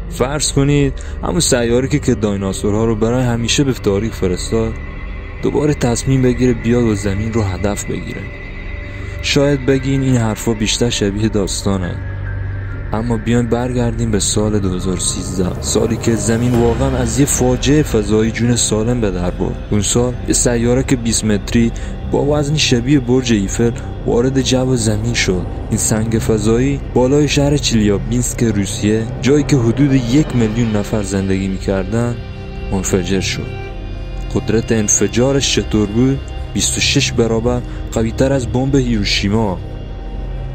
فرض کنید همون سیاره که دایناسورها رو برای همیشه به تاریخ فرستاد دوباره تصمیم بگیره بیاد و زمین رو هدف بگیره. شاید بگین این حرفا بیشتر شبیه داستانه، اما بیاین برگردیم به سال 2013، سالی که زمین واقعا از یه فاجعه فضایی جون سالم به در برد. اون سال یه سیاره که 20 متری با وزنی شبیه برج ایفل وارد جو زمین شد. این سنگ فضایی بالای شهر چلیابینسک روسیه، جایی که حدود 1 میلیون نفر زندگی میکردن، منفجر شد. قدرت انفجارش چطور بود؟ 26 برابر قوی‌تر از بمب هیروشیما.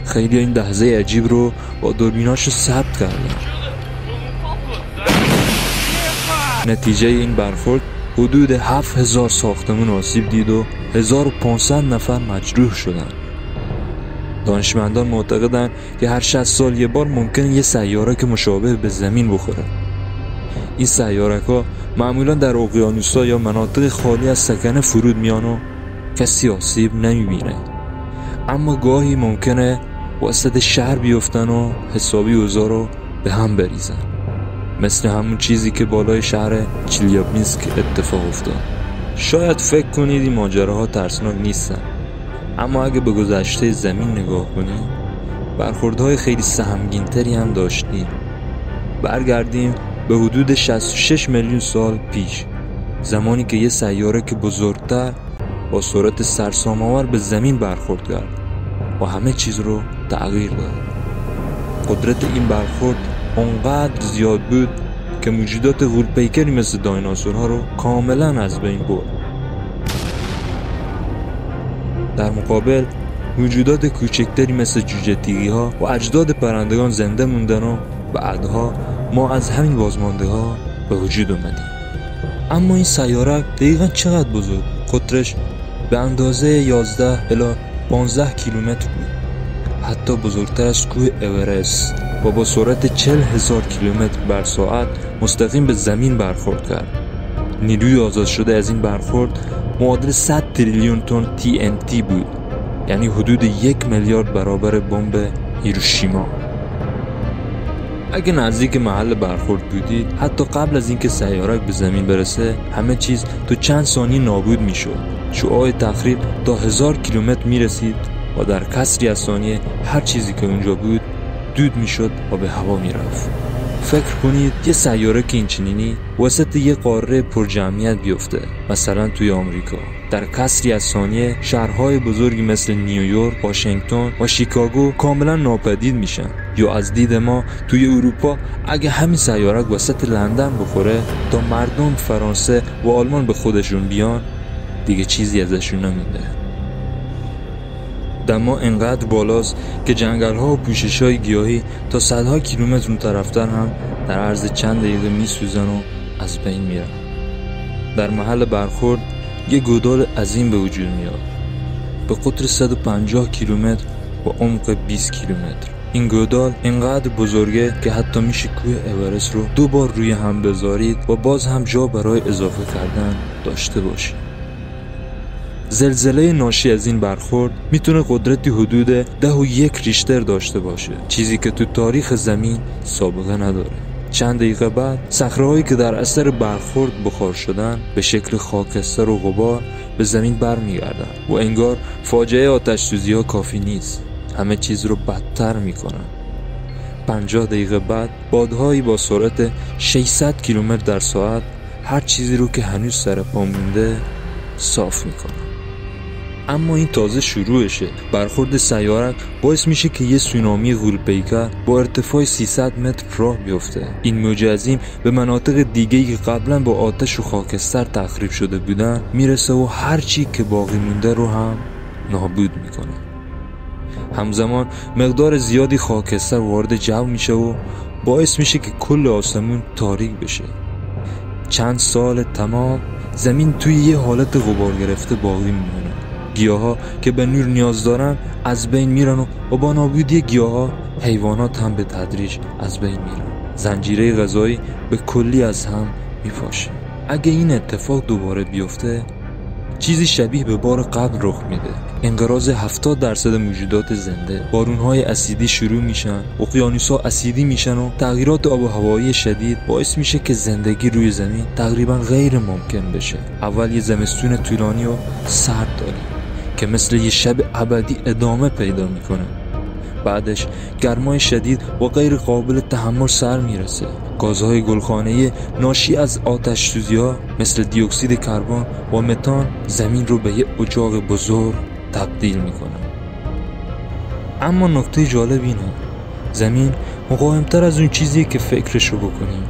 خیلی این لحظه عجیب رو با دوربیناشو ثبت کردن. نتیجه این برخورد حدود 7000 ساختمون آسیب دید و 1500 نفر مجروح شدن. دانشمندان معتقدن که هر 60 سال یه بار ممکنه یه سیاره که مشابه به زمین بخوره. این سیاره‌ها معمولا در اقیانوس‌ها یا مناطق خالی از سکنه فرود میان و کسی آسیب نمیبینه، اما گاهی ممکنه وسط شهر بیفتن و حسابی اوضاع رو به هم بریزن، مثل همون چیزی که بالای شهر چلیابینسک اتفاق افتاد. شاید فکر کنید این ماجراها ترسناک نیستن، اما اگه به گذشته زمین نگاه کنید برخوردهای خیلی سهمگین‌تری هم داشتیم. برگردیم به حدود 66 میلیون سال پیش، زمانی که یه سیاره که بزرگتر با سرعت سرسام‌آور به زمین برخورد کرد و همه چیز رو تغییر داد. قدرت این برخورد اونقدر زیاد بود که موجودات غول‌پیکری مثل دایناسورها رو کاملا از بین برد. در مقابل موجودات کوچکتری مثل جوجه تیغی‌ها و اجداد پرندگان زنده موندن و بعدها ما از همین بازمانده‌ها به وجود اومدیم. اما این سیاره دقیقاً چقدر بزرگ؟ قطرش به اندازه 11 الی 15 کیلومتر بود، حتی بزرگتر از کوه اورست، و با سرعت 40,000 کیلومتر بر ساعت مستقیم به زمین برخورد کرد. نیروی آزاد شده از این برخورد معادل 100 تریلیون تن TNT بود، یعنی حدود 1 میلیارد برابر بمب هیروشیما. اگه نزدیک محل برخورد بودی، حتی قبل از اینکه سیاره به زمین برسه همه چیز تو چند ثانیه نابود میشد. شعاع تخریب تا 1000 کیلومتر میرسید و در کسری از ثانیه هر چیزی که اونجا بود دود میشد و به هوا میرفت. فکر کنید یه سیاره که اینچنینی وسط یه قاره پر جمعیت بیفته، مثلا توی آمریکا، در کسری از ثانیه شهرهای بزرگی مثل نیویورک، واشنگتن و شیکاگو کاملا ناپدید میشن. یا از دید ما توی اروپا اگه همین سیاره وسط لندن بخوره تا مردم فرانسه و آلمان به خودشون بیان دیگه چیزی ازشون نمونده. دما انقدر بالاست که جنگل‌ها و پوشش‌های گیاهی تا صدها کیلومتر اون طرفتر هم در عرض چند دقیقه میسوزن و از بین میرن. در محل برخورد یه گودال عظیم به وجود میاد به قطر 150 کیلومتر و عمق 20 کیلومتر. این گودال انقدر بزرگه که حتی میشه کوه اورست رو 2 بار روی هم بذارید و باز هم جا برای اضافه کردن داشته باشید. زلزله ناشی از این برخورد میتونه قدرتی حدود 10.1 ریشتر داشته باشه، چیزی که تو تاریخ زمین سابقه نداره. چند دقیقه بعد صخره‌هایی که در اثر برخورد بخار شدن به شکل خاکستر و غبار به زمین برمیگردن و انگار فاجعه آتش‌سوزی‌ها کافی نیست، همه چیز رو بدتر میکنن. 50 دقیقه بعد بادهایی با سرعت 600 کیلومتر در ساعت هر چیزی رو که هنوز سر پا مونده صاف میکنن. اما این تازه شروعشه. برخورد سیاره باعث میشه که یه سونامی غول‌پیکر با ارتفاع 300 متر راه بیفته. این موج عظیم به مناطق دیگه‌ای که قبلا با آتش و خاکستر تخریب شده بودن میرسه و هر چی که باقی مونده رو هم نابود میکنه. همزمان مقدار زیادی خاکستر وارد جو میشه و باعث میشه که کل آسمون تاریک بشه. چند سال تمام زمین توی یه حالت غبار گرفته باقی میمونه. گیاها که به نور نیاز دارن از بین میرن و با نابودی گیاها حیوانات هم به تدریج از بین میرن. زنجیره غذایی به کلی از هم میپاشه. اگه این اتفاق دوباره بیفته چیزی شبیه به بار قبل رخ میده. انقراض 70% موجودات زنده، بارون‌های اسیدی شروع میشن، اقیانوس‌ها اسیدی میشن و تغییرات آب و هوایی شدید باعث میشه که زندگی روی زمین تقریبا غیر ممکن بشه. اول یه زمستون طولانی و سرد داریم که مثل یه شب ابدی ادامه پیدا میکنه. بعدش گرمای شدید و غیر قابل تحمل سر میرسه. گازهای گلخانه‌ای ناشی از آتش سوزی‌ها مثل دی اکسید کربن و متان زمین رو به یه اجاق بزرگ تبدیل میکنه. اما نکته جالب اینه زمین مقاومتر از اون چیزیه که فکرشو بکنیم.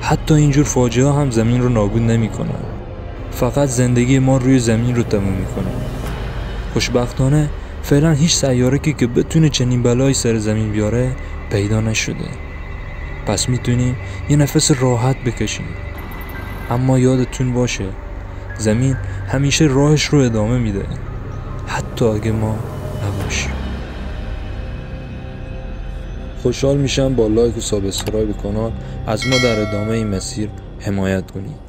حتی اینجور فاجعه هم زمین رو نابود نمیکنه. فقط زندگی ما روی زمین رو تموم میکنه. خوشبختانه فعلا هیچ سیاره که بتونه چنین بلایی سر زمین بیاره پیدا نشده. پس میتونیم یه نفس راحت بکشیم. اما یادتون باشه زمین همیشه راهش رو ادامه میده، حتی اگه ما نباشیم. خوشحال میشم با لایک و سابسکرایب کانال از ما در ادامه این مسیر حمایت کنید.